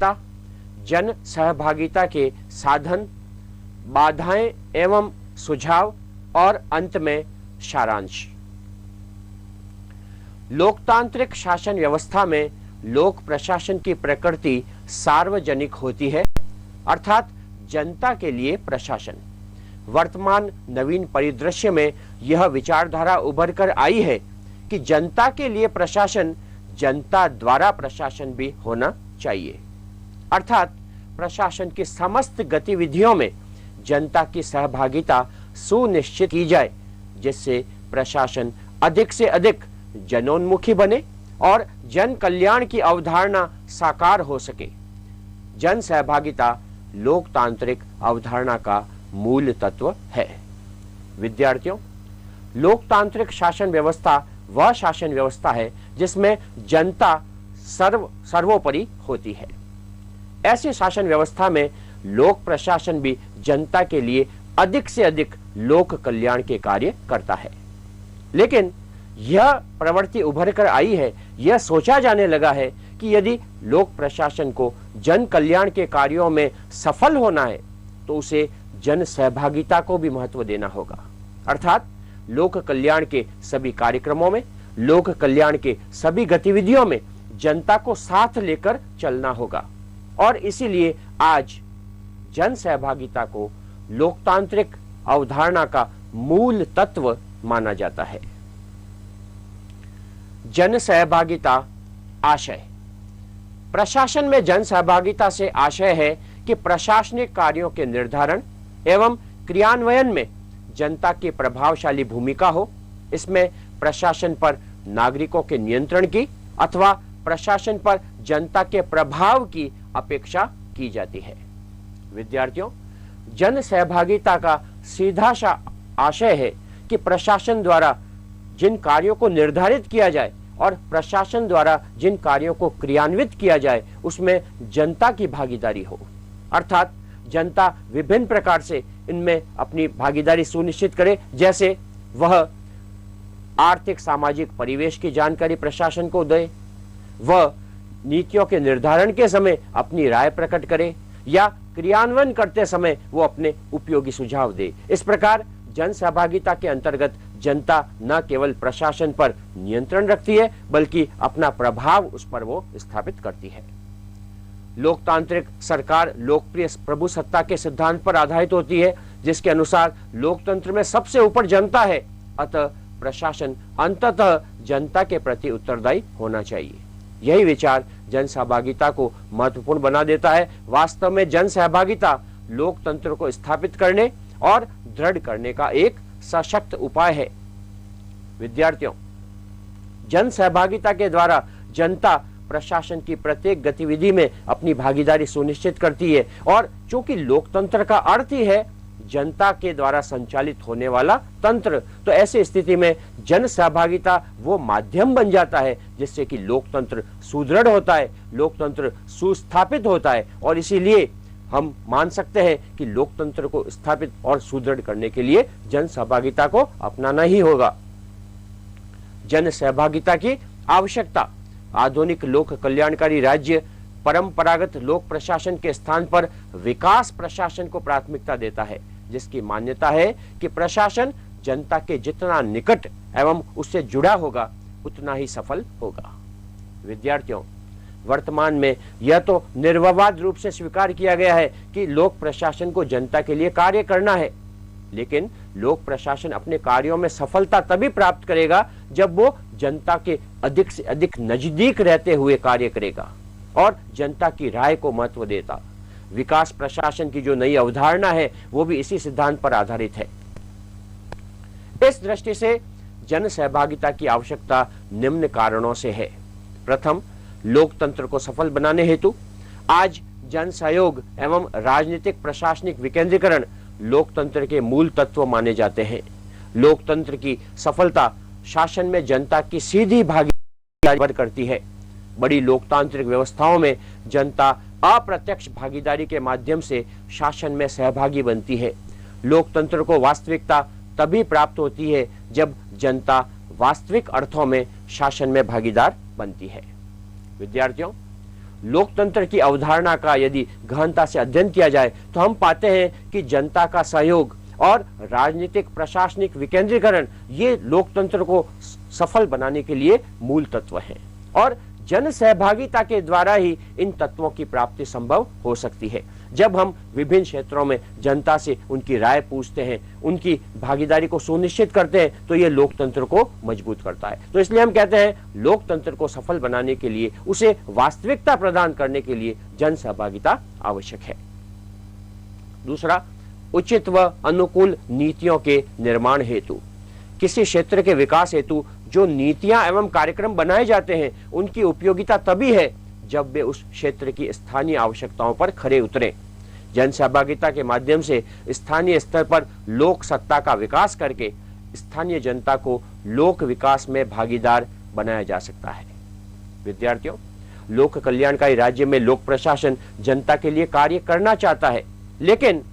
आवश्यकता, जन सहभागिता के साधन, बाधाएं एवं सुझाव और अंत में सारांश। लोकतांत्रिक शासन व्यवस्था में लोक प्रशासन की प्रकृति सार्वजनिक होती है, अर्थात जनता के लिए प्रशासन। वर्तमान नवीन परिदृश्य में यह विचारधारा उभर कर आई है कि जनता के लिए प्रशासन जनता द्वारा प्रशासन भी होना चाहिए, अर्थात प्रशासन की समस्त गतिविधियों में जनता की सहभागिता सुनिश्चित की जाए, जिससे प्रशासन अधिक से अधिक जनोन्मुखी बने और जन कल्याण की अवधारणा साकार हो सके। जन सहभागिता लोकतांत्रिक अवधारणा का मूल तत्व है। विद्यार्थियों, लोकतांत्रिक शासन व्यवस्था वह शासन व्यवस्था है जिसमें जनता सर्वोपरि होती है। ऐसी शासन व्यवस्था में लोक प्रशासन भी जनता के लिए अधिक से अधिक लोक कल्याण के कार्य करता है। लेकिन यह प्रवृत्ति उभर कर आई है, यह सोचा जाने लगा है कि यदि लोक प्रशासन को जन कल्याण के कार्यों में सफल होना है तो उसे जन सहभागिता को भी महत्व देना होगा, अर्थात लोक कल्याण के सभी कार्यक्रमों में, लोक कल्याण के सभी गतिविधियों में जनता को साथ लेकर चलना होगा। और इसीलिए आज जन सहभागिता को लोकतांत्रिक अवधारणा का मूल तत्व माना जाता है। जन सहभागिता आशय। प्रशासन में जन सहभागिता से आशय है कि प्रशासनिक कार्यों के निर्धारण एवं क्रियान्वयन में जनता की प्रभावशाली भूमिका हो। इसमें प्रशासन पर नागरिकों के नियंत्रण की अथवा प्रशासन पर जनता के प्रभाव की अपेक्षा की जाती है। विद्यार्थियों, जन सहभागिता का सीधा सा आशय है कि प्रशासन द्वारा जिन कार्यों को निर्धारित किया जाए और प्रशासन द्वारा जिन कार्यों को क्रियान्वित किया जाए उसमें जनता की भागीदारी हो, अर्थात जनता विभिन्न प्रकार से इनमें अपनी भागीदारी सुनिश्चित करे, जैसे वह आर्थिक सामाजिक परिवेश की जानकारी प्रशासन को दे, वह नीतियों के निर्धारण के समय अपनी राय प्रकट करे या क्रियान्वयन करते समय वो अपने उपयोगी सुझाव दे। इस प्रकार जन सहभागिता के अंतर्गत जनता न केवल प्रशासन पर नियंत्रण रखती है बल्कि अपना प्रभाव उस पर वो स्थापित करती है। लोकतांत्रिक सरकार लोकप्रिय प्रभु सत्ता के सिद्धांत पर आधारित होती है, जिसके अनुसार लोकतंत्र में सबसे ऊपर जनता है, अतः प्रशासन अंततः जनता के प्रति उत्तरदायी होना चाहिए। यही विचार जन सहभागिता को महत्वपूर्ण बना देता है। वास्तव में जन सहभागिता लोकतंत्र को स्थापित करने और दृढ़ करने का एक सशक्त उपाय है। विद्यार्थियों, जन सहभागिता के द्वारा जनता प्रशासन की प्रत्येक गतिविधि में अपनी भागीदारी सुनिश्चित करती है और चूंकि लोकतंत्र का अर्थ ही है जनता के द्वारा संचालित होने वाला तंत्र, तो ऐसी स्थिति में जन सहभागिता वो माध्यम बन जाता है जिससे कि लोकतंत्र सुदृढ़ होता है, लोकतंत्र सुस्थापित होता है। और इसीलिए हम मान सकते हैं कि लोकतंत्र को स्थापित और सुदृढ़ करने के लिए जन सहभागिता को अपनाना ही होगा। जन सहभागिता की आवश्यकता। आधुनिक लोक कल्याणकारी राज्य परंपरागत लोक प्रशासन के स्थान पर विकास प्रशासन को प्राथमिकता देता है, जिसकी मान्यता है कि प्रशासन जनता के जितना निकट एवं उससे जुड़ा होगा उतना ही सफल होगा। विद्यार्थियों, वर्तमान में यह तो निर्विवाद रूप से स्वीकार किया गया है कि लोक प्रशासन को जनता के लिए कार्य करना है, लेकिन लोक प्रशासन अपने कार्यों में सफलता तभी प्राप्त करेगा जब वो जनता के अधिक से अधिक नजदीक रहते हुए कार्य करेगा और जनता की राय को महत्व देता। विकास प्रशासन की जो नई अवधारणा है वो भी इसी सिद्धांत पर आधारित है। इस दृष्टि से जन सहभागिता की आवश्यकता निम्न कारणों से है। प्रथम, लोकतंत्र को सफल बनाने हेतु आज जन सहयोग एवं राजनीतिक प्रशासनिक विकेंद्रीकरण लोकतंत्र के मूल तत्व माने जाते हैं। लोकतंत्र की सफलता शासन में जनता की सीधी भागीदारी करती है। बड़ी लोकतांत्रिक व्यवस्थाओं में जनता अप्रत्यक्ष भागीदारी के माध्यम से शासन में सहभागी बनती है। लोकतंत्र को वास्तविकता तभी प्राप्त होती है जब जनता वास्तविक अर्थों में शासन में भागीदार बनती है। विद्यार्थियों, लोकतंत्र की अवधारणा का यदि गहनता से अध्ययन किया जाए तो हम पाते हैं कि जनता का सहयोग और राजनीतिक प्रशासनिक विकेंद्रीकरण ये लोकतंत्र को सफल बनाने के लिए मूल तत्व हैं और जन सहभागिता के द्वारा ही इन तत्वों की प्राप्ति संभव हो सकती है। जब हम विभिन्न क्षेत्रों में जनता से उनकी राय पूछते हैं, उनकी भागीदारी को सुनिश्चित करते हैं, तो ये लोकतंत्र को मजबूत करता है। तो इसलिए हम कहते हैं लोकतंत्र को सफल बनाने के लिए, उसे वास्तविकता प्रदान करने के लिए जन सहभागिता आवश्यक है। दूसरा, उचित व अनुकूल नीतियों के निर्माण हेतु। किसी क्षेत्र के विकास हेतु जो नीतियां एवं कार्यक्रम बनाए जाते हैं उनकी उपयोगिता तभी है जब वे उस क्षेत्र की स्थानीय आवश्यकताओं पर खरे उतरे। जन सहभागिता के माध्यम से स्थानीय स्तर पर लोक सत्ता का विकास करके स्थानीय जनता को लोक विकास में भागीदार बनाया जा सकता है। विद्यार्थियों, लोक कल्याणकारी राज्य में लोक प्रशासन जनता के लिए कार्य करना चाहता है, लेकिन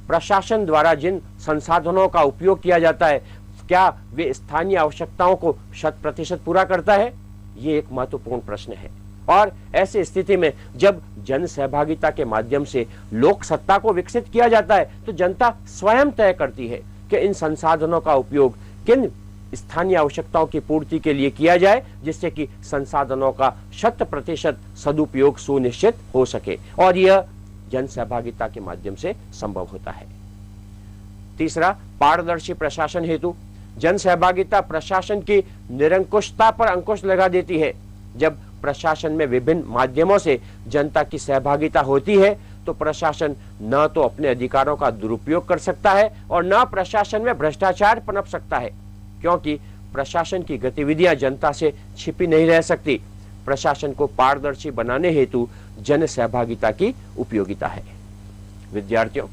प्रशासन द्वारा जिन संसाधनों का उपयोग किया जाता है क्या वे स्थानीय आवश्यकताओं को 100% पूरा करता है? ये एक महत्वपूर्ण प्रश्न है। और ऐसी स्थिति में जब जन सहभागिता के माध्यम से लोक सत्ता को विकसित किया जाता है तो जनता स्वयं तय करती है कि इन संसाधनों का उपयोग किन स्थानीय आवश्यकताओं की पूर्ति के लिए किया जाए जिससे कि संसाधनों का 100% सदुपयोग सुनिश्चित हो सके, और यह जन सहभागिता के माध्यम से संभव होता है। तीसरा, पारदर्शी प्रशासन हेतु। जन सहभागिता प्रशासन की निरंकुशता पर अंकुश लगा देती है। जब प्रशासन में विभिन्न माध्यमों से जनता की सहभागिता होती है तो प्रशासन न तो अपने अधिकारों का दुरुपयोग कर सकता है और न प्रशासन में भ्रष्टाचार पनप सकता है, क्योंकि प्रशासन की गतिविधियां जनता से छिपी नहीं रह सकती। प्रशासन को पारदर्शी बनाने हेतु जन सहभागिता की उपयोगिता है। विद्यार्थियों,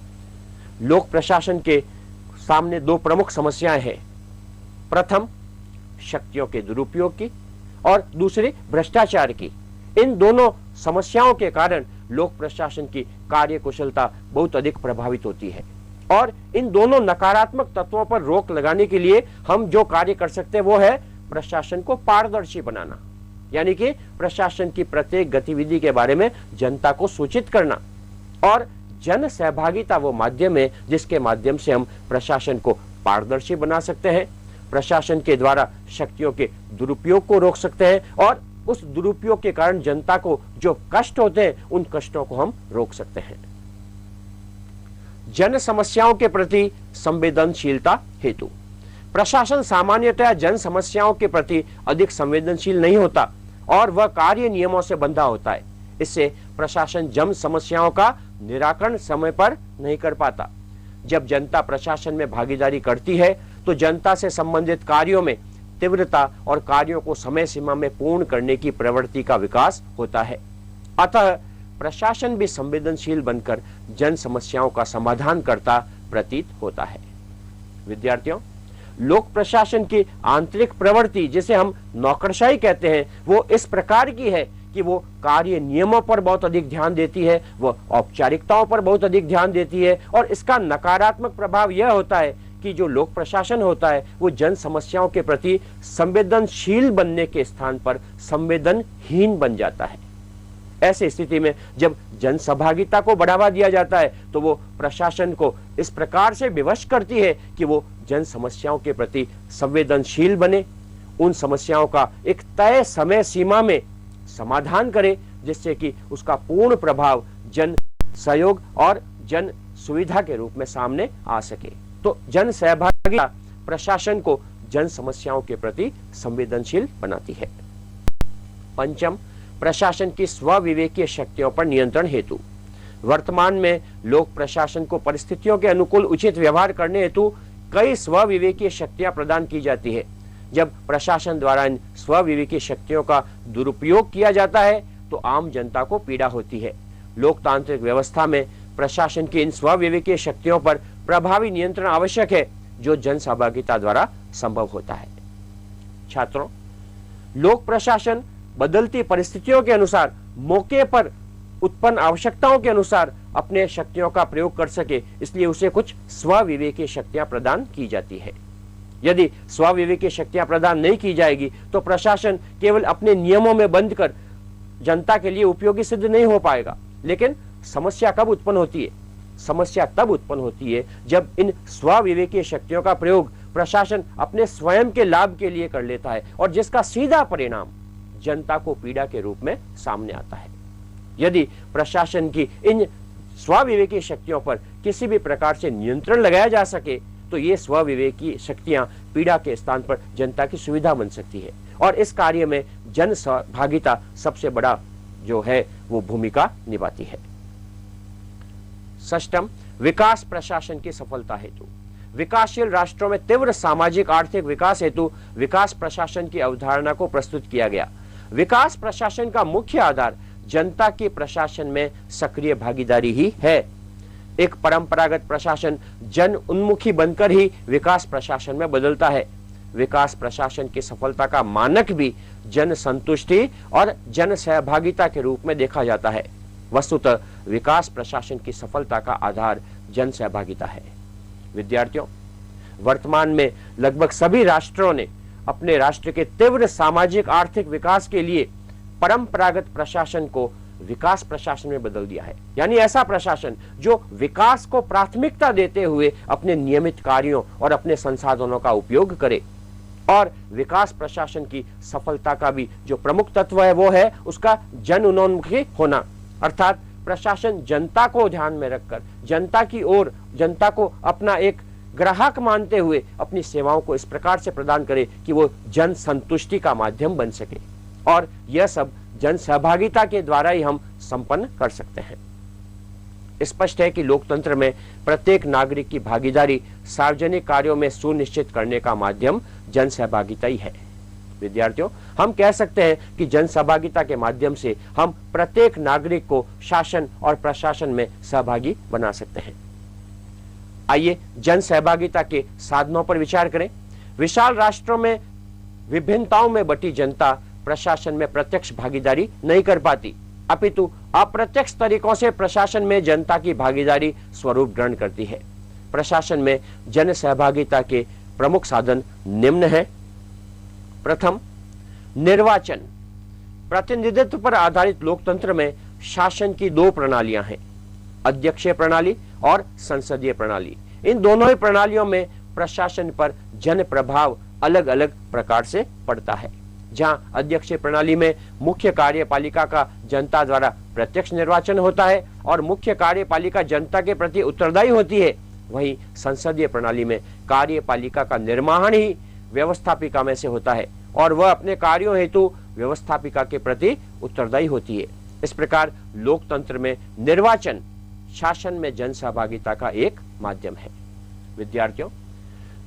लोक प्रशासन के सामने दो प्रमुख समस्याएं हैं। प्रथम, शक्तियों के दुरुपयोग की और दूसरी भ्रष्टाचार की। इन दोनों समस्याओं के कारण लोक प्रशासन की कार्यकुशलता बहुत अधिक प्रभावित होती है और इन दोनों नकारात्मक तत्वों पर रोक लगाने के लिए हम जो कार्य कर सकते हैं वो है प्रशासन को पारदर्शी बनाना, यानी कि प्रशासन की प्रत्येक गतिविधि के बारे में जनता को सूचित करना। और जन सहभागिता वो माध्यम है जिसके माध्यम से हम प्रशासन को पारदर्शी बना सकते हैं, प्रशासन के द्वारा शक्तियों के दुरुपयोग को रोक सकते हैं और उस दुरुपयोग के कारण जनता को जो कष्ट होते हैं उन कष्टों को हम रोक सकते हैं। जन समस्याओं के प्रति संवेदनशीलता हेतु। प्रशासन सामान्यतः जन समस्याओं के प्रति अधिक संवेदनशील नहीं होता और वह कार्य नियमों से बंधा होता है। इससे प्रशासन जन समस्याओं का निराकरण समय पर नहीं कर पाता। जब जनता प्रशासन में भागीदारी करती है तो जनता से संबंधित कार्यों में तीव्रता और कार्यों को समय सीमा में पूर्ण करने की प्रवृत्ति का विकास होता है। अतः प्रशासन भी संवेदनशील बनकर जन समस्याओं का समाधान करता प्रतीत होता है। विद्यार्थियों, लोक प्रशासन की आंतरिक प्रवृत्ति जिसे हम नौकरशाही कहते हैं वो इस प्रकार की है कि वो कार्य नियमों पर बहुत अधिक ध्यान देती है, वो औपचारिकताओं पर बहुत अधिक ध्यान देती है और इसका नकारात्मक प्रभाव यह होता है कि जो लोक प्रशासन होता है वो जन समस्याओं के प्रति संवेदनशील बनने के स्थान पर संवेदनहीन बन जाता है। ऐसी स्थिति में जब जन सहभागिता को बढ़ावा दिया जाता है तो वो प्रशासन को इस प्रकार से विवश करती है कि वो जन समस्याओं के प्रति संवेदनशील बने, उन समस्याओं का एक तय समय सीमा में समाधान करे जिससे कि उसका पूर्ण प्रभाव जन सहयोग और जन सुविधा के रूप में सामने आ सके। तो जन सहभागिता प्रशासन को जन समस्याओं के प्रति संवेदनशील बनाती है। पंचम, प्रशासन की स्वविवेकीय शक्तियों पर नियंत्रण हेतु। वर्तमान में लोक प्रशासन को परिस्थितियों के अनुकूल उचित व्यवहार करने हेतु कई स्वविवेकीय शक्तियां प्रदान की जाती है। जब प्रशासन द्वारा इन स्वविवेकीय शक्तियों का दुरुपयोग किया जाता है तो आम जनता को पीड़ा होती है। लोकतांत्रिक व्यवस्था में प्रशासन की इन स्वविवेकीय शक्तियों पर प्रभावी नियंत्रण आवश्यक है जो जन सहभागिता द्वारा संभव होता है। छात्रों, लोक प्रशासन बदलती परिस्थितियों के अनुसार मौके पर उत्पन्न आवश्यकताओं के अनुसार अपने शक्तियों का प्रयोग कर सके, इसलिए उसे कुछ स्वविवेकीय शक्तियां प्रदान की जाती है। यदि स्वविवेकीय शक्तियां प्रदान नहीं की जाएगी तो प्रशासन केवल अपने नियमों में बंद कर जनता के लिए उपयोगी सिद्ध नहीं हो पाएगा। लेकिन समस्या कब उत्पन्न होती है? समस्या तब उत्पन्न होती है जब इन स्वविवेकीय शक्तियों का प्रयोग प्रशासन अपने स्वयं के लाभ के लिए कर लेता है और जिसका सीधा परिणाम जनता को पीड़ा के रूप में सामने आता है। यदि प्रशासन की इन स्वविवेकी शक्तियों पर किसी भी प्रकार से नियंत्रण लगाया जा सके तो ये स्वविवेकी शक्तियां पीड़ा के स्थान पर जनता की सुविधा बन सकती है और इस कार्य में जन सहभागिता सबसे बड़ा जो है वो भूमिका निभाती है। षष्ठम, विकास प्रशासन की सफलता हेतु। विकासशील राष्ट्रों में तीव्र सामाजिक आर्थिक विकास हेतु विकास प्रशासन की अवधारणा को प्रस्तुत किया गया। विकास प्रशासन का मुख्य आधार जनता के प्रशासन में सक्रिय भागीदारी ही है। एक परंपरागत प्रशासन जन उन्मुखी बनकर ही विकास प्रशासन में बदलता है। विकास प्रशासन की सफलता का मानक भी जन संतुष्टि और जन सहभागिता के रूप में देखा जाता है। वस्तुतः विकास प्रशासन की सफलता का आधार जन सहभागिता है। विद्यार्थियों, वर्तमान में लगभग सभी राष्ट्रों ने अपने राष्ट्र के तीव्र सामाजिक आर्थिक विकास के लिए परंपरागत प्रशासन को विकास प्रशासन में बदल दिया है। यानी ऐसा प्रशासन जो विकास को प्राथमिकता देते हुए अपने नियमित कार्यों और अपने संसाधनों का उपयोग करे। और विकास प्रशासन की सफलता का भी जो प्रमुख तत्व है वो है उसका जन उन्मुखी होना, अर्थात प्रशासन जनता को ध्यान में रखकर जनता की ओर, जनता को अपना एक ग्राहक मानते हुए अपनी सेवाओं को इस प्रकार से प्रदान करे कि वो जन संतुष्टि का माध्यम बन सके। और यह सब जन सहभागिता के द्वारा ही हम संपन्न कर सकते हैं। स्पष्ट है कि लोकतंत्र में प्रत्येक नागरिक की भागीदारी सार्वजनिक कार्यों में सुनिश्चित करने का माध्यम जन सहभागिता ही है। विद्यार्थियों, हम कह सकते हैं कि जन सहभागिता के माध्यम से हम प्रत्येक नागरिक को शासन और प्रशासन में सहभागी बना सकते हैं। आइए जन सहभागिता के साधनों पर विचार करें। विशाल राष्ट्रों में विभिन्नताओं में बटी जनता प्रशासन में प्रत्यक्ष भागीदारी नहीं कर पाती, अपितु अप्रत्यक्ष तरीकों से प्रशासन में जनता की भागीदारी स्वरूप ग्रहण करती है। प्रशासन में जन सहभागिता के प्रमुख साधन निम्न है। प्रथम, निर्वाचन। प्रतिनिधित्व पर आधारित लोकतंत्र में शासन की दो प्रणालियां हैं, अध्यक्षीय प्रणाली और संसदीय प्रणाली। इन दोनों ही प्रणालियों में प्रशासन पर जन प्रभाव अलग अलग प्रकार से पड़ता है। जहां अध्यक्षीय प्रणाली में मुख्य कार्यपालिका का जनता द्वारा प्रत्यक्ष निर्वाचन होता है और मुख्य कार्यपालिका जनता के प्रति उत्तरदायी होती है, वहीं संसदीय प्रणाली में कार्यपालिका का निर्माण ही व्यवस्थापिका में से होता है और वह अपने कार्यों हेतु व्यवस्थापिका के प्रति उत्तरदायी होती है। इस प्रकार लोकतंत्र में निर्वाचन शासन में जन सहभागिता का एक माध्यम है। विद्यार्थियों,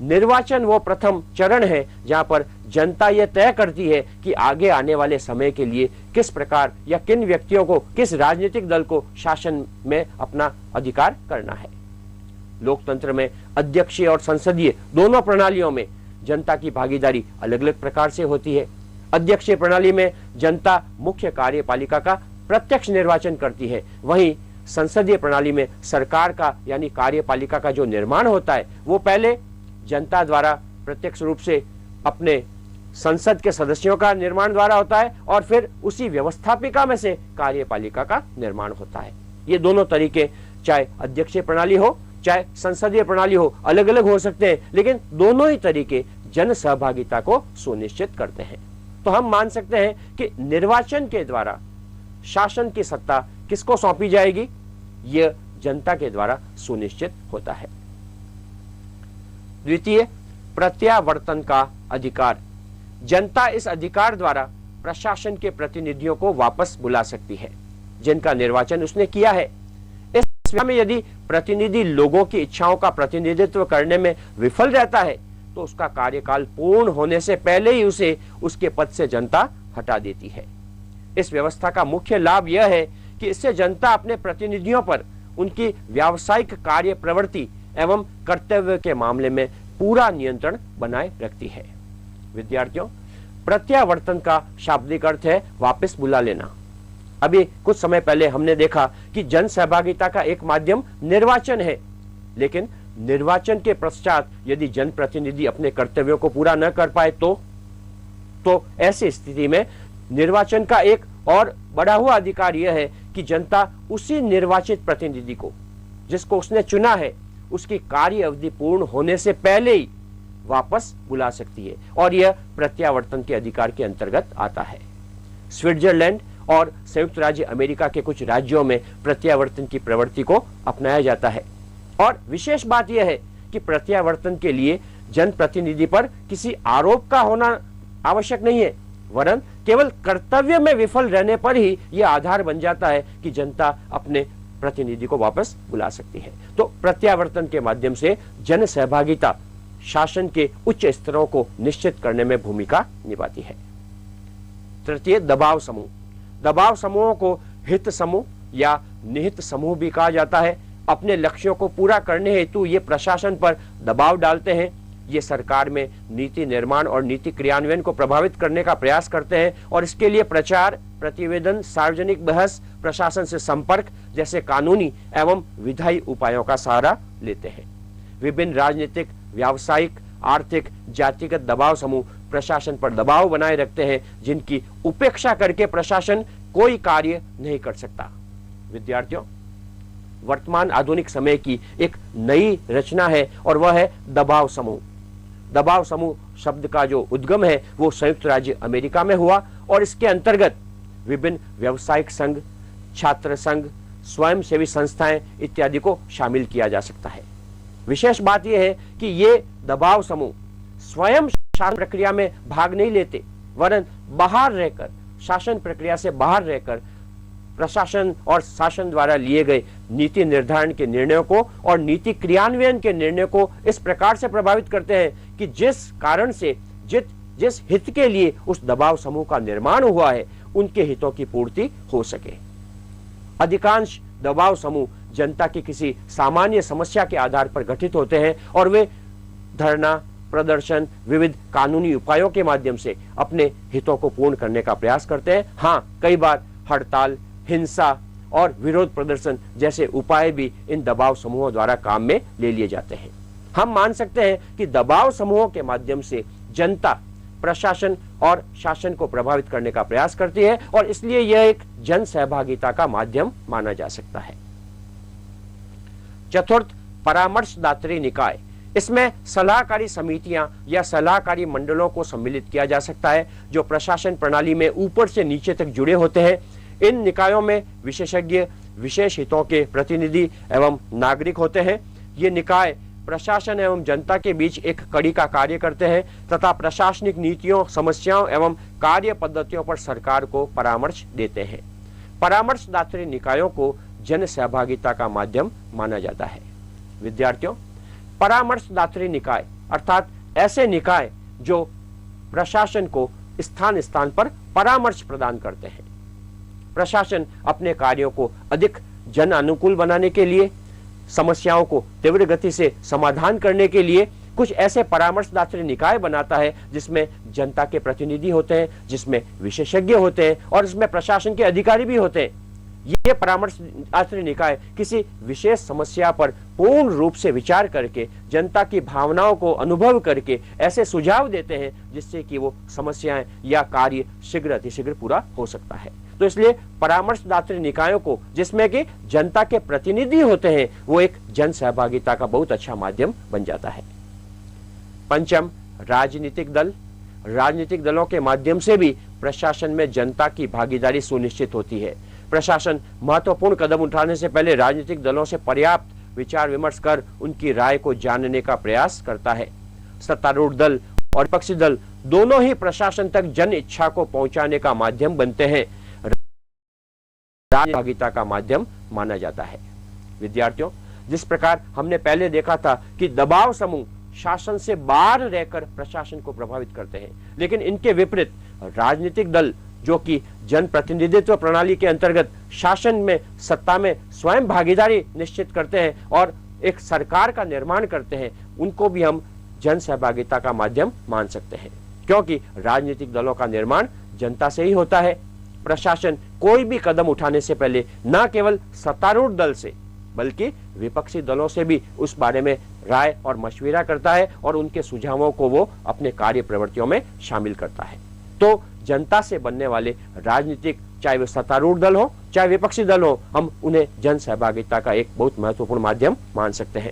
निर्वाचन वो प्रथम चरण है जहां पर जनता यह तय करती है कि आगे आने वाले समय के लिए किस प्रकार या किन व्यक्तियों को, किस राजनीतिक दल को शासन में अपना अधिकार करना है। लोकतंत्र में अध्यक्षीय और संसदीय दोनों प्रणालियों में जनता की भागीदारी अलग अलग प्रकार से होती है। अध्यक्षीय प्रणाली में जनता मुख्य कार्यपालिका का प्रत्यक्ष निर्वाचन करती है, वहीं संसदीय प्रणाली में सरकार का यानी कार्यपालिका का जो निर्माण होता है वो पहले जनता द्वारा प्रत्यक्ष रूप से अपने संसद के सदस्यों का निर्माण द्वारा होता है और फिर उसी व्यवस्थापिका में से कार्यपालिका का निर्माण होता है। ये दोनों तरीके चाहे अध्यक्षीय प्रणाली हो चाहे संसदीय प्रणाली हो अलग अलग हो सकते हैं, लेकिन दोनों ही तरीके जन सहभागिता को सुनिश्चित करते हैं। तो हम मान सकते हैं कि निर्वाचन के द्वारा शासन की सत्ता किसको सौंपी जाएगी, यह जनता के द्वारा सुनिश्चित होता है। द्वितीय, प्रत्यावर्तन का अधिकार। जनता इस अधिकार द्वारा प्रशासन के प्रतिनिधियों को वापस बुला सकती है जिनका निर्वाचन उसने किया है। इस में यदि प्रतिनिधि लोगों की इच्छाओं का प्रतिनिधित्व करने में विफल रहता है तो उसका कार्यकाल पूर्ण होने से पहले ही उसे उसके पद से जनता हटा देती है। इस व्यवस्था का मुख्य लाभ यह है कि इससे जनता अपने प्रतिनिधियों पर उनकी व्यावसायिक कार्य प्रवृत्ति एवं कर्तव्य के मामले में पूरा नियंत्रण बनाए रखती है। विद्यार्थियों, प्रत्यावर्तन का शाब्दिक अर्थ है वापस बुला लेना। अभी कुछ समय पहले हमने देखा कि जन सहभागिता का एक माध्यम निर्वाचन है, लेकिन निर्वाचन के पश्चात यदि जनप्रतिनिधि अपने कर्तव्यों को पूरा न कर पाए तो ऐसी स्थिति में निर्वाचन का एक और बढ़ा हुआ अधिकार यह है कि जनता उसी निर्वाचित प्रतिनिधि को, जिसको उसने चुना है, उसकी कार्य अवधि पूर्ण होने से पहले ही वापस बुला सकती है और यह प्रत्यावर्तन के अधिकार के अंतर्गत आता है। स्विट्जरलैंड और संयुक्त राज्य अमेरिका के कुछ राज्यों में प्रत्यावर्तन की प्रवृत्ति को अपनाया जाता है और विशेष बात यह है कि प्रत्यावर्तन के लिए जनप्रतिनिधि पर किसी आरोप का होना आवश्यक नहीं है, वरन केवल कर्तव्य में विफल रहने पर ही यह आधार बन जाता है कि जनता अपने प्रतिनिधि को वापस बुला सकती है। तो प्रत्यावर्तन के माध्यम से जन सहभागिता शासन के उच्च स्तरों को निश्चित करने में भूमिका निभाती है। तृतीय, दबाव समूह। दबाव समूहों को हित समूह या निहित समूह भी कहा जाता है। अपने लक्ष्यों को पूरा करने हेतु ये प्रशासन पर दबाव डालते हैं। ये सरकार में नीति निर्माण और नीति क्रियान्वयन को प्रभावित करने का प्रयास करते हैं और इसके लिए प्रचार, प्रतिवेदन, सार्वजनिक बहस, प्रशासन से संपर्क जैसे कानूनी एवं विधायी उपायों का सहारा लेते हैं। विभिन्न राजनीतिक, व्यावसायिक, आर्थिक, जातिगत दबाव समूह प्रशासन पर दबाव बनाए रखते हैं, जिनकी उपेक्षा करके प्रशासन कोई कार्य नहीं कर सकता। विद्यार्थियों, वर्तमान आधुनिक समय की एक नई रचना है और वह है दबाव समूह। दबाव समूह शब्द का जो उद्गम है वो संयुक्त राज्य अमेरिका में हुआ और इसके अंतर्गत विभिन्न व्यावसायिक संघ, छात्र संघ, स्वयंसेवी संस्थाएं इत्यादि को शामिल किया जा सकता है। विशेष बात यह है कि ये दबाव समूह स्वयं शासन प्रक्रिया में भाग नहीं लेते, वरन बाहर रहकर, शासन प्रक्रिया से बाहर रहकर प्रशासन और शासन द्वारा लिए गए नीति निर्धारण के निर्णयों को और नीति क्रियान्वयन के निर्णय को इस प्रकार से प्रभावित करते हैं कि जिस कारण से जिस हित के लिए उस दबाव समूह का निर्माण हुआ है उनके हितों की पूर्ति हो सके। अधिकांश दबाव समूह जनता की किसी सामान्य समस्या के आधार पर गठित होते हैं और वे धरना, प्रदर्शन, विविध कानूनी उपायों के माध्यम से अपने हितों को पूर्ण करने का प्रयास करते हैं। हाँ, कई बार हड़ताल, हिंसा और विरोध प्रदर्शन जैसे उपाय भी इन दबाव समूहों द्वारा काम में ले लिए जाते हैं। हम मान सकते हैं कि दबाव समूहों के माध्यम से जनता प्रशासन और शासन को प्रभावित करने का प्रयास करती है और इसलिए यह एक जन सहभागिता का माध्यम माना जा सकता है। चतुर्थ, परामर्शदात्री निकाय। इसमें सलाहकारी समितियां या सलाहकारी मंडलों को सम्मिलित किया जा सकता है जो प्रशासन प्रणाली में ऊपर से नीचे तक जुड़े होते हैं। इन निकायों में विशेषज्ञ, विशेष हितों के प्रतिनिधि एवं नागरिक होते हैं। ये निकाय प्रशासन एवं जनता के बीच एक कड़ी का कार्य करते हैं तथा प्रशासनिक नीतियों, समस्याओं एवं कार्य पद्धतियों पर सरकार को परामर्श देते हैं। परामर्शदात्री निकायों को जन सहभागिता का माध्यम माना जाता है। विद्यार्थियों, परामर्शदात्री निकाय अर्थात ऐसे निकाय जो प्रशासन को स्थान स्थान पर परामर्श प्रदान करते हैं। प्रशासन अपने कार्यों को अधिक जन अनुकूल बनाने के लिए, समस्याओं को तीव्र गति से समाधान करने के लिए कुछ ऐसे परामर्शदात्री निकाय बनाता है जिसमें जनता के प्रतिनिधि होते हैं, जिसमें विशेषज्ञ होते हैं और इसमें प्रशासन के अधिकारी भी होते हैं। ये परामर्शदात्री निकाय किसी विशेष समस्या पर पूर्ण रूप से विचार करके जनता की भावनाओं को अनुभव करके ऐसे सुझाव देते हैं जिससे कि वो समस्याएं या कार्य शीघ्र अतिशीघ्र पूरा हो सकता है। तो इसलिए परामर्शदात्री निकायों को, जिसमें कि जनता के प्रतिनिधि होते हैं, वो एक जन सहभागिता का बहुत अच्छा माध्यम बन जाता है। पंचम, राजनीतिक दल। राजनीतिक दलों के माध्यम से भी प्रशासन में जनता की भागीदारी सुनिश्चित होती है। प्रशासन महत्वपूर्ण कदम उठाने से पहले राजनीतिक दलों से पर्याप्त विचार विमर्श कर उनकी राय को जानने का प्रयास करता है। सत्तारूढ़ दल और विपक्षी दल दोनों ही प्रशासन तक जन इच्छा को पहुंचाने का माध्यम बनते हैं, भागीदारी का माध्यम माना जाता है। विद्यार्थियों, जिस प्रकार हमने पहले देखा था कि दबाव समूह शासन से बाहर रहकर प्रशासन को प्रभावित करते हैं, लेकिन इनके विपरीत राजनीतिक दल जो कि जन प्रतिनिधित्व प्रणाली के अंतर्गत शासन में, सत्ता में स्वयं भागीदारी निश्चित करते हैं और एक सरकार का निर्माण करते हैं, उनको भी हम जन सहभागिता का माध्यम मान सकते हैं, क्योंकि राजनीतिक दलों का निर्माण जनता से ही होता है। प्रशासन कोई भी कदम उठाने से पहले न केवल सत्तारूढ़ दल से बल्कि विपक्षी दलों से भी उस बारे में राय और मशविरा करता है और उनके सुझावों को वो अपने कार्य प्रवृत्तियों में शामिल करता है। तो जनता से बनने वाले राजनीतिक चाहे वे सत्तारूढ़ दल हो चाहे विपक्षी दल हो, हम उन्हें जन सहभागिता का एक बहुत महत्वपूर्ण माध्यम मान सकते हैं।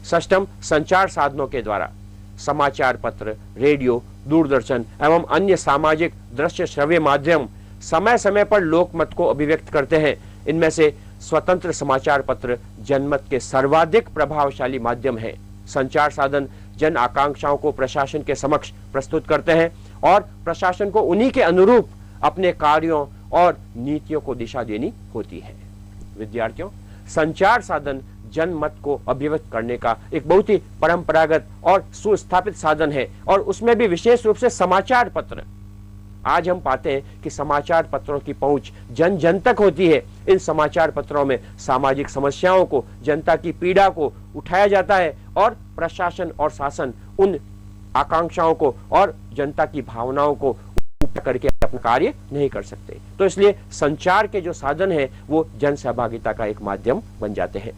षष्ठम, संचार साधनों के द्वारा समाचार पत्र, रेडियो, दूरदर्शन एवं अन्य सामाजिक दृश्य श्रव्य माध्यम समय समय पर लोकमत को अभिव्यक्त करते हैं। इनमें से स्वतंत्र समाचार पत्र जनमत के सर्वाधिक प्रभावशाली माध्यम है। संचार साधन जन आकांक्षाओं को प्रशासन के समक्ष प्रस्तुत करते हैं और प्रशासन को उन्हीं के अनुरूप अपने कार्यों और नीतियों को दिशा देनी होती है। विद्यार्थियों, संचार साधन जनमत को अभिव्यक्त करने का एक बहुत ही परंपरागत और सुस्थापित साधन है और उसमें भी विशेष रूप से समाचार पत्र। आज हम पाते हैं कि समाचार पत्रों की पहुंच जन जन तक होती है। इन समाचार पत्रों में सामाजिक समस्याओं को, जनता की पीड़ा को उठाया जाता है और प्रशासन और शासन उन आकांक्षाओं को और जनता की भावनाओं को ऊपर करके अपना कार्य नहीं कर सकते। तो इसलिए संचार के जो साधन है वो जन सहभागिता का एक माध्यम बन जाते हैं।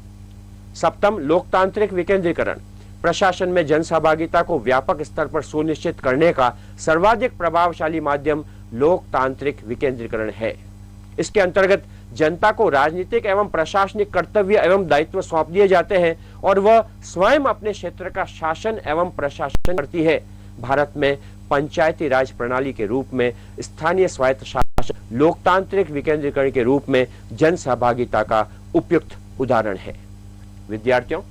सप्तम, लोकतांत्रिक विकेंद्रीकरण प्रशासन में जन सहभागिता को व्यापक स्तर पर सुनिश्चित करने का सर्वाधिक प्रभावशाली माध्यम लोकतांत्रिक विकेंद्रीकरण है। इसके अंतर्गत जनता को राजनीतिक एवं प्रशासनिक कर्तव्य एवं दायित्व सौंप दिए जाते हैं और वह स्वयं अपने क्षेत्र का शासन एवं प्रशासन करती है। भारत में पंचायती राज प्रणाली के रूप में स्थानीय स्वायत्त शासन लोकतांत्रिक विकेंद्रीकरण के रूप में जन सहभागिता का उपयुक्त उदाहरण है। विद्यार्थियों,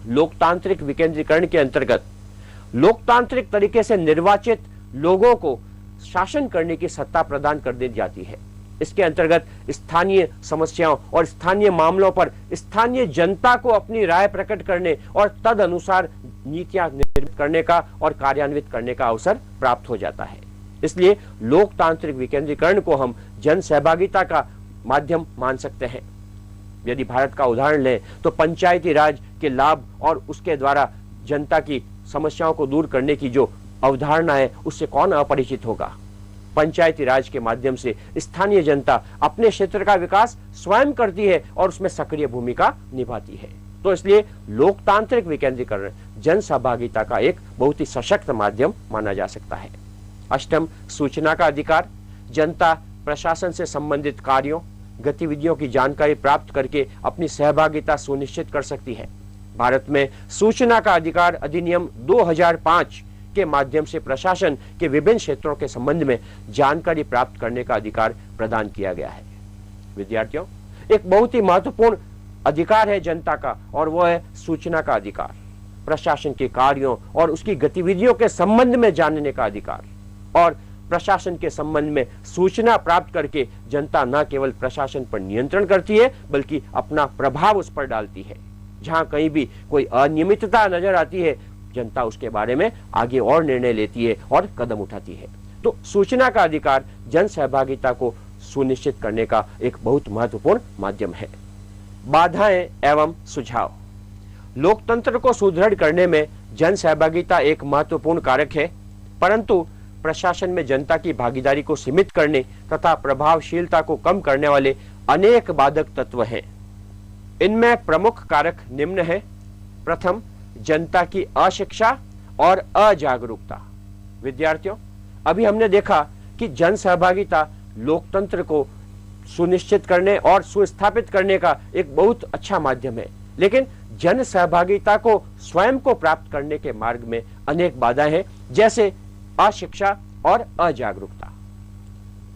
लोकतांत्रिक विकेंद्रीकरण के अंतर्गत लोकतांत्रिक तरीके से निर्वाचित लोगों को शासन करने की सत्ता प्रदान कर दी जाती है। इसके अंतर्गत स्थानीय समस्याओं और स्थानीय मामलों पर स्थानीय जनता को अपनी राय प्रकट करने और तद अनुसार नीतियां निर्मित करने का और कार्यान्वित करने का अवसर प्राप्त हो जाता है। इसलिए लोकतांत्रिक विकेंद्रीकरण को हम जन सहभागिता का माध्यम मान सकते हैं। यदि भारत का उदाहरण लें तो पंचायती राज के लाभ और उसके द्वारा जनता की समस्याओं को दूर करने की जो अवधारणा है उससे कौन अपरिचित होगा। पंचायती राज के माध्यम से स्थानीय जनता अपने क्षेत्र का विकास स्वयं करती है और उसमें सक्रिय भूमिका निभाती है। तो इसलिए लोकतांत्रिक विकेंद्रीकरण जन सहभागिता का एक बहुत ही सशक्त माध्यम माना जा सकता है। अष्टम, सूचना का अधिकार जनता प्रशासन से संबंधित कार्यों गतिविधियों की जानकारी प्राप्त करके अपनी सहभागिता सुनिश्चित कर सकती है। भारत में सूचना का अधिकार अधिनियम 2005 के माध्यम से प्रशासन के विभिन्न क्षेत्रों के संबंध में जानकारी प्राप्त करने का अधिकार प्रदान किया गया है। विद्यार्थियों, एक बहुत ही महत्वपूर्ण अधिकार है जनता का और वह है सूचना का अधिकार। प्रशासन के कार्यों और उसकी गतिविधियों के संबंध में जानने का अधिकार और प्रशासन के संबंध में सूचना प्राप्त करके जनता न केवल प्रशासन पर नियंत्रण करती है बल्कि अपना प्रभाव उस पर डालती है। जहां कहीं भी कोई अनियमितता नजर आती है जनता उसके बारे में आगे और निर्णय लेती है और कदम उठाती है। तो सूचना का अधिकार जन सहभागिता को सुनिश्चित करने का एक बहुत महत्वपूर्ण माध्यम है। बाधाएं एवं सुझाव लोकतंत्र को सुदृढ़ करने में जन सहभागिता एक महत्वपूर्ण कारक है, परंतु प्रशासन में जनता की भागीदारी को सीमित करने तथा प्रभावशीलता को कम करने वाले अनेक बाधक तत्व हैं। इनमें प्रमुख कारक निम्न है। प्रथम, जनता की अशिक्षा और अजागरूकता। विद्यार्थियों, अभी हमने देखा कि जन सहभागिता लोकतंत्र को सुनिश्चित करने और सुस्थापित करने का एक बहुत अच्छा माध्यम है, लेकिन जन सहभागिता को स्वयं को प्राप्त करने के मार्ग में अनेक बाधाएं हैं, जैसे अशिक्षा और अजागरूकता।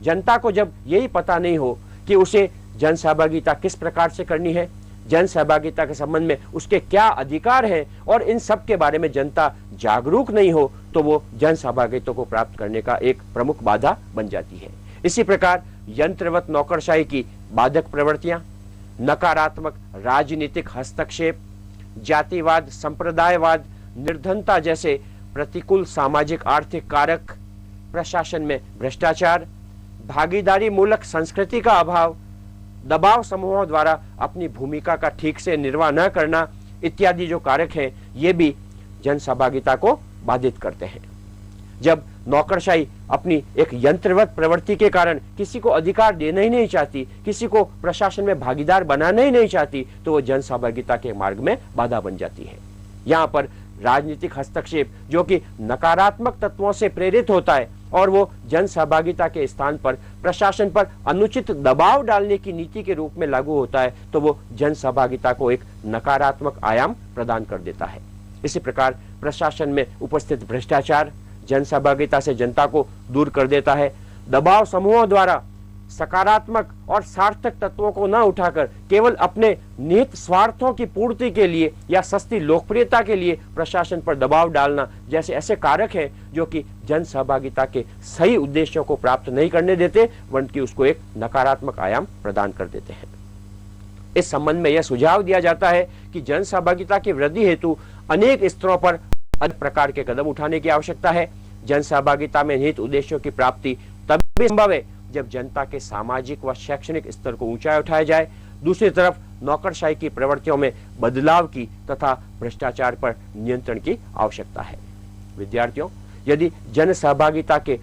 जनता को जब यही पता नहीं हो कि उसे जन सहभागिता किस प्रकार से करनी है, जन सहभागिता के संबंध में उसके क्या अधिकार हैं और इन सब के बारे में जनता जागरूक नहीं हो तो वो जन सहभागिता को प्राप्त करने का एक प्रमुख बाधा बन जाती है। इसी प्रकार यंत्रवत नौकरशाही की बाधक प्रवृत्तियां, नकारात्मक राजनीतिक हस्तक्षेप, जातिवाद, संप्रदायवाद, निर्धनता जैसे प्रतिकूल सामाजिक आर्थिक कारक, प्रशासन में भ्रष्टाचार, भागीदारी मूलक संस्कृति का अभाव, दबाव समूहों द्वारा अपनी भूमिका का ठीक से निर्वाह न करना इत्यादि जो कारक हैं, ये भी जन सहभागिता को बाधित करते हैं। जब नौकरशाही अपनी एक यंत्रवत प्रवृत्ति के कारण किसी को अधिकार देना ही नहीं चाहती, किसी को प्रशासन में भागीदार बनाना ही नहीं चाहती, तो वो जन सहभागिता के मार्ग में बाधा बन जाती है। यहाँ पर राजनीतिक हस्तक्षेप जो कि नकारात्मक तत्वों से प्रेरित होता है और वो जन सहभागिता के स्थान पर प्रशासन पर अनुचित दबाव डालने की नीति के रूप में लागू होता है तो वो जन सहभागिता को एक नकारात्मक आयाम प्रदान कर देता है। इसी प्रकार प्रशासन में उपस्थित भ्रष्टाचार जन सहभागिता से जनता को दूर कर देता है। दबाव समूहों द्वारा सकारात्मक और सार्थक तत्वों को न उठाकर केवल अपने निहित स्वार्थों की पूर्ति के लिए या सस्ती लोकप्रियता के लिए प्रशासन पर दबाव डालना जैसे ऐसे कारक हैं जो कि जन सहभागिता के सही उद्देश्यों को प्राप्त नहीं करने देते बल्कि उसको एक नकारात्मक आयाम प्रदान कर देते हैं। इस संबंध में यह सुझाव दिया जाता है कि जन सहभागिता की वृद्धि हेतु अनेक स्तरों पर अनेक प्रकार के कदम उठाने की आवश्यकता है। जन सहभागिता में निहित उद्देश्यों की प्राप्ति तभी संभव है जब जनता के सामाजिक व शैक्षणिक स्तर को ऊंचाई उठाया जाए। दूसरी तरफ नौकरशाही की प्रवृत्तियों में बदलाव की तथा भ्रष्टाचार पर नियंत्रण की आवश्यकता है। विद्यार्थियों, यदि जन सहभागिता के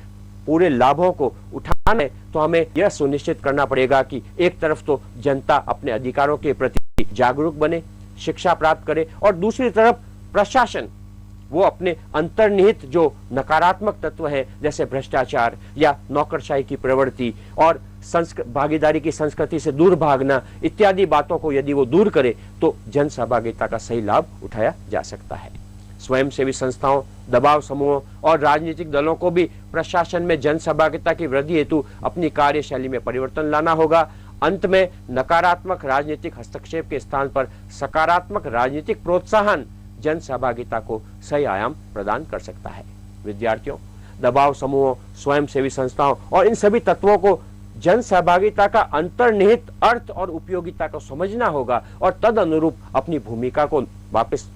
पूरे लाभों को उठाना है तो हमें यह सुनिश्चित करना पड़ेगा कि एक तरफ तो जनता अपने अधिकारों के प्रति जागरूक बने, शिक्षा प्राप्त करे और दूसरी तरफ प्रशासन वो अपने अंतर्निहित जो नकारात्मक तत्व हैं जैसे भ्रष्टाचार या नौकरशाही की प्रवृत्ति और भागीदारी की संस्कृति से दूर भागना इत्यादि बातों को यदि वो दूर करे तो जन सहभागिता का सही लाभ उठाया जा सकता है। स्वयंसेवी संस्थाओं, दबाव समूहों और राजनीतिक दलों को भी प्रशासन में जन सहभागिता की वृद्धि हेतु अपनी कार्यशैली में परिवर्तन लाना होगा। अंत में नकारात्मक राजनीतिक हस्तक्षेप के स्थान पर सकारात्मक राजनीतिक प्रोत्साहन जन सहभागिता को सही आयाम प्रदान कर सकता है। विद्यार्थियों, दबाव समूहों, स्वयंसेवी संस्थाओं और इन सभी तत्वों को जन सहभागिता का अंतर्निहित अर्थ और उपयोगिता को समझना होगा और तद अनुरूप अपनी भूमिका को वापस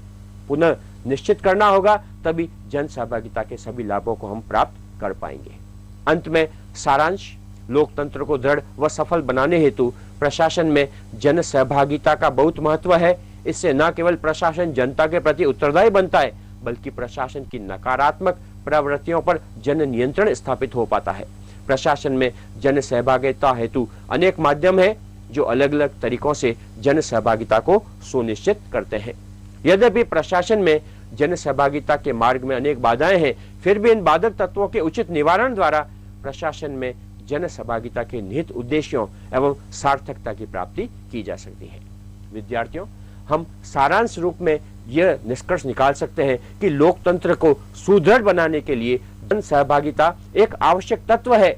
पुनः निश्चित करना होगा, तभी जन सहभागिता के सभी लाभों को हम प्राप्त कर पाएंगे। अंत में सारांश, लोकतंत्र को दृढ़ व सफल बनाने हेतु प्रशासन में जन सहभागिता का बहुत महत्व है। इससे न केवल प्रशासन जनता के प्रति उत्तरदायी बनता है बल्कि प्रशासन की नकारात्मक प्रवृत्तियों पर जन नियंत्रण स्थापित हो पाता है। प्रशासन में जन सहभागिता हेतु अनेक माध्यम हैं जो अलग अलग तरीकों से जन सहभागिता को सुनिश्चित करते हैं। यद्यपि प्रशासन में जन सहभागिता के मार्ग में अनेक बाधाएं हैं, फिर भी इन बाधक तत्वों के उचित निवारण द्वारा प्रशासन में जन सहभागिता के निहित उद्देश्यों एवं सार्थकता की प्राप्ति की जा सकती है। विद्यार्थियों, हम सारांश रूप में यह निष्कर्ष निकाल सकते हैं कि लोकतंत्र को सुदृढ़ बनाने के लिए जन सहभागिता एक आवश्यक तत्व है।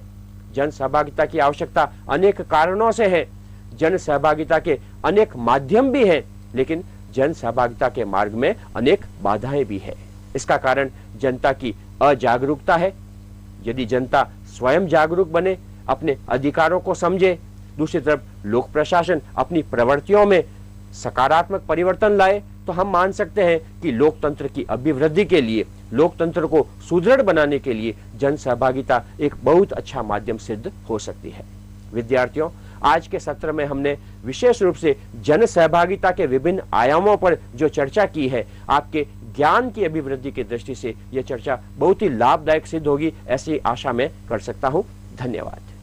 जन सहभागिता की आवश्यकता अनेक कारणों से है। जन सहभागिता के अनेक माध्यम भी हैं, लेकिन जन सहभागिता के मार्ग में अनेक बाधाएं भी है। इसका कारण जनता की अजागरूकता है। यदि जनता स्वयं जागरूक बने, अपने अधिकारों को समझे, दूसरी तरफ लोक प्रशासन अपनी प्रवृत्तियों में सकारात्मक परिवर्तन लाए, तो हम मान सकते हैं कि लोकतंत्र की अभिवृद्धि के लिए, लोकतंत्र को सुदृढ़ बनाने के लिए जन सहभागिता एक बहुत अच्छा माध्यम सिद्ध हो सकती है। विद्यार्थियों, आज के सत्र में हमने विशेष रूप से जन सहभागिता के विभिन्न आयामों पर जो चर्चा की है, आपके ज्ञान की अभिवृद्धि की दृष्टि से यह चर्चा बहुत ही लाभदायक सिद्ध होगी, ऐसी आशा मैं कर सकता हूं। धन्यवाद।